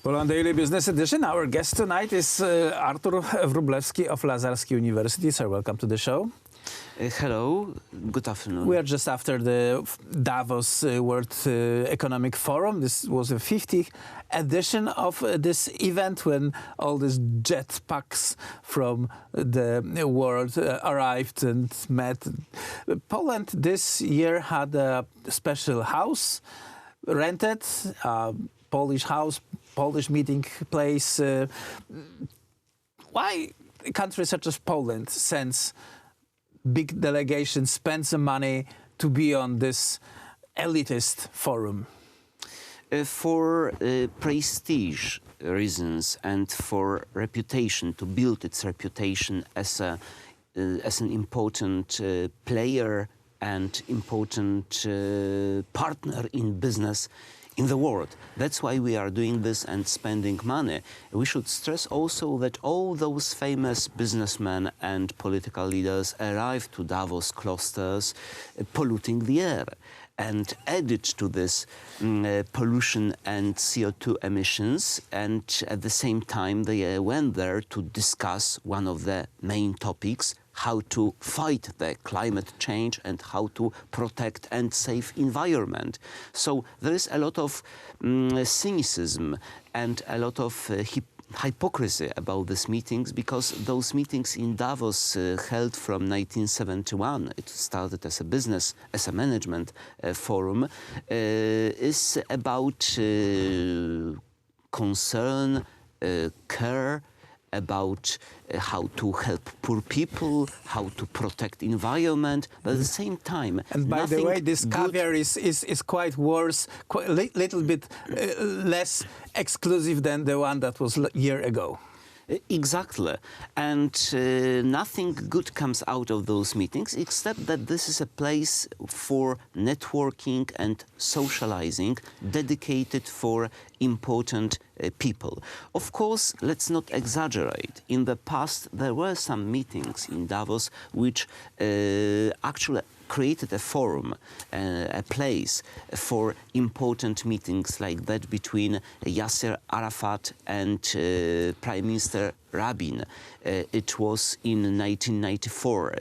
Well, on Daily Business Edition, our guest tonight is Artur Wróblewski of Łazarski University. Sir, welcome to the show. Hello, good afternoon. We are just after the Davos World Economic Forum. This was the 50th edition of this event when all these jetpacks from the world arrived and met. Poland this year had a special house rented, Polish house, Polish meeting place. Why a country such as Poland sends big delegations, spend some money to be on this elitist forum? For prestige reasons and for reputation, to build its reputation as an important player and important partner in business in the world. That's why we are doing this and spending money. We should stress also that all those famous businessmen and political leaders arrived to Davos clusters polluting the air. And added to this pollution and CO2 emissions, and at the same time they went there to discuss one of the main topics, how to fight the climate change and how to protect and save environment. So there is a lot of cynicism and a lot of hypocrisy about these meetings, because those meetings in Davos held from 1971, it started as a business, as a management forum, is about concern, care, about how to help poor people, how to protect environment, but at the same time... And by the way, this caviar is quite worse, quite little bit less exclusive than the one that was a year ago. Exactly. And nothing good comes out of those meetings, except that this is a place for networking and socializing dedicated for important people. Of course, let's not exaggerate. In the past, there were some meetings in Davos which actually created a forum, a place for important meetings like that between Yasser Arafat and Prime Minister Rabin. It was in 1994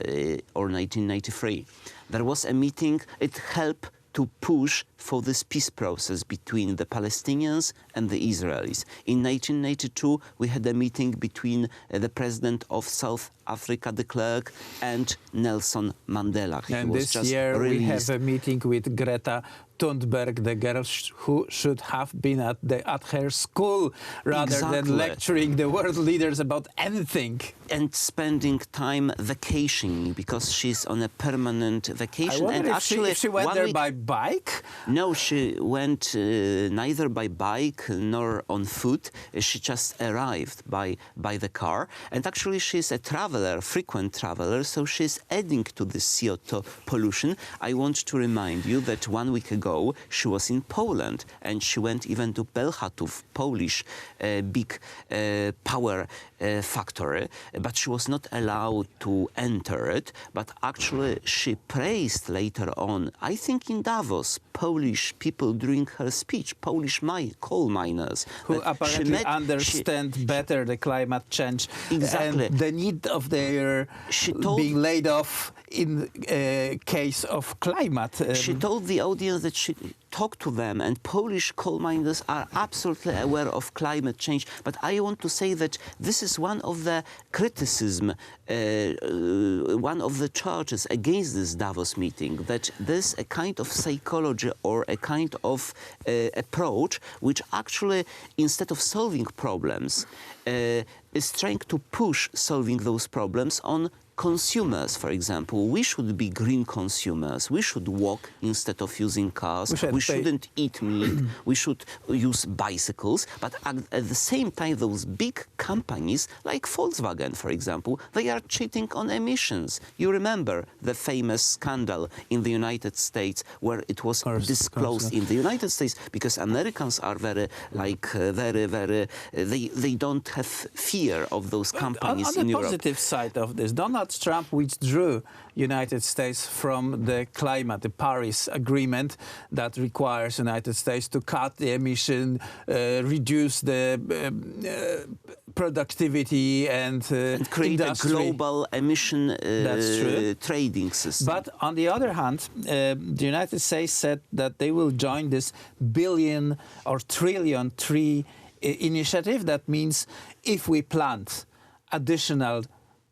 or 1993. There was a meeting, it helped to push for this peace process between the Palestinians and the Israelis. In 1992, we had a meeting between the president of South Africa, de Klerk, and Nelson Mandela. And this year we have a meeting with Greta Thunberg, the girl who should have been at her school rather than lecturing the world leaders about anything. And spending time vacationing, because she's on a permanent vacation. I wonder if she went there by bike? No, she went neither by bike nor on foot. She just arrived by the car. And actually she's a traveler, frequent traveler, so she's adding to the CO2 pollution. I want to remind you that 1 week ago she was in Poland and she went even to Bełchatów, Polish big power factory, but she was not allowed to enter it. But actually she praised later on, I think in Davos, Polish people during her speech, Polish coal miners. Who apparently understand better the climate change and the need of their being laid off in case of climate. She told the audience that she talked to them, and Polish coal miners are absolutely aware of climate change. But I want to say that this is one of the criticism, one of the charges against this Davos meeting, that there's a kind of psychology or a kind of approach which actually, instead of solving problems, is trying to push solving those problems on consumers, for example. We should be green consumers. We should walk instead of using cars. We shouldn't eat meat. We should use bicycles. But at the same time, those big companies, like Volkswagen, for example, they are cheating on emissions. You remember the famous scandal in the United States where it was disclosed in the United States, because Americans are very, they don't have fear of those companies in Europe. On the positive side of this, Donald Donald Trump withdrew United States from the Paris Agreement that requires United States to cut the emission, reduce the productivity and create industry. a global emission trading system. But on the other hand, the United States said that they will join this billion or trillion tree initiative. That means if we plant additional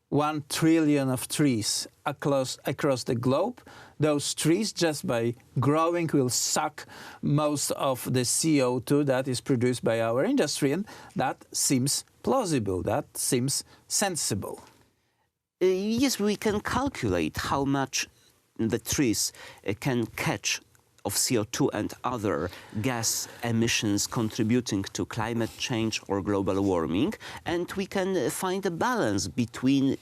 1 trillion of trees across the globe, those trees, just by growing, will suck most of the CO2 that is produced by our industry. And that seems plausible, that seems sensible. Yes, we can calculate how much the trees can catch of CO2 and other gas emissions contributing to climate change or global warming, and we can find a balance between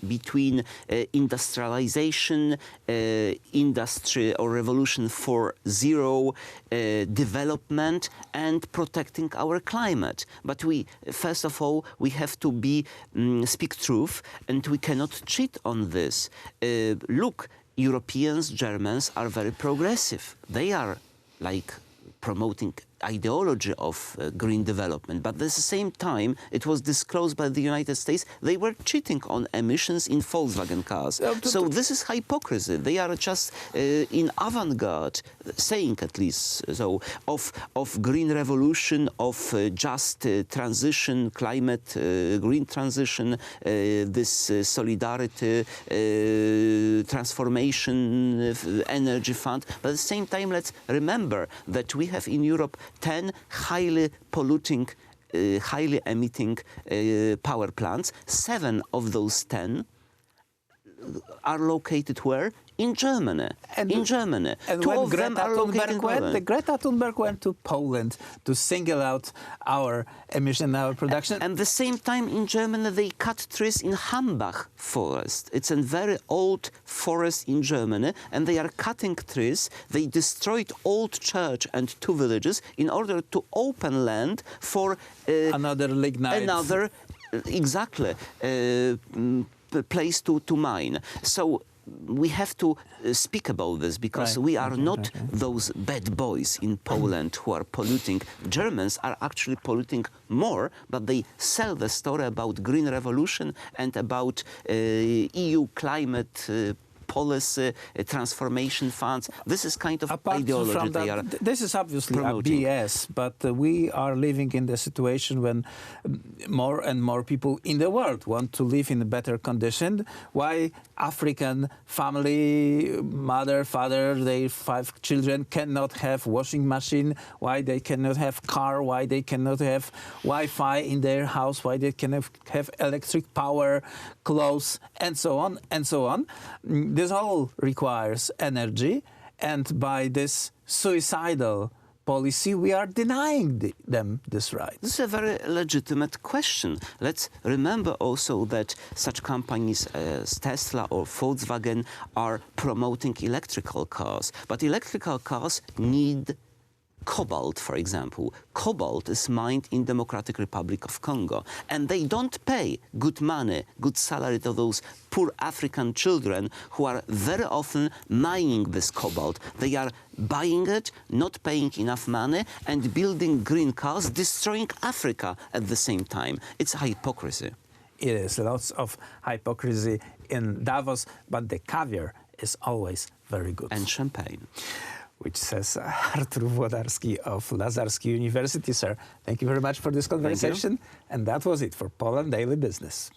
industrialization, industry or revolution for zero development, and protecting our climate. But first of all, we have to speak truth, and we cannot cheat on this. Look, Europeans, Germans are very progressive. They are like promoting ideology of green development. But at the same time, it was disclosed by the United States, they were cheating on emissions in Volkswagen cars. So this is hypocrisy. They are just in avant-garde, saying at least so, of green revolution, of just transition, climate, green transition, this solidarity, transformation, energy fund. But at the same time, let's remember that we have in Europe 10 highly polluting, highly emitting power plants. 7 of those 10 are located where? In Germany. And 2 of them are located in Poland. Greta Thunberg went to Poland to single out our emission, our production. And at the same time, in Germany, they cut trees in Hambach forest. It's a very old forest in Germany, and they are cutting trees. They destroyed old church and 2 villages in order to open land for another lignite. Exactly, place to mine. So we have to speak about this, because we are not those bad boys in Poland who are polluting. Germans are actually polluting more, but they sell the story about green revolution and about EU climate policy, transformation funds. This is kind of ideology they are This is obviously promoting. a BS, but we are living in the situation when more and more people in the world want to live in a better condition. Why African family, mother, father, their 5 children cannot have washing machine, why they cannot have car, why they cannot have Wi-Fi in their house, why they cannot have electric power, clothes, and so on, and so on. This all requires energy, and by this suicidal policy, we are denying them this right. This is a very legitimate question. Let's remember also that such companies as Tesla or Volkswagen are promoting electrical cars. But electrical cars need cobalt, for example. Cobalt is mined in Democratic Republic of Congo, and they don't pay good money, good salary to those poor African children who are very often mining this cobalt. They are buying it, not paying enough money, and building green cars, destroying Africa at the same time. It's hypocrisy. It is lots of hypocrisy in Davos, but the caviar is always very good. And champagne. Which says Artur Włodarski of Łazarski University. Sir, thank you very much for this conversation. And that was it for Poland Daily Business.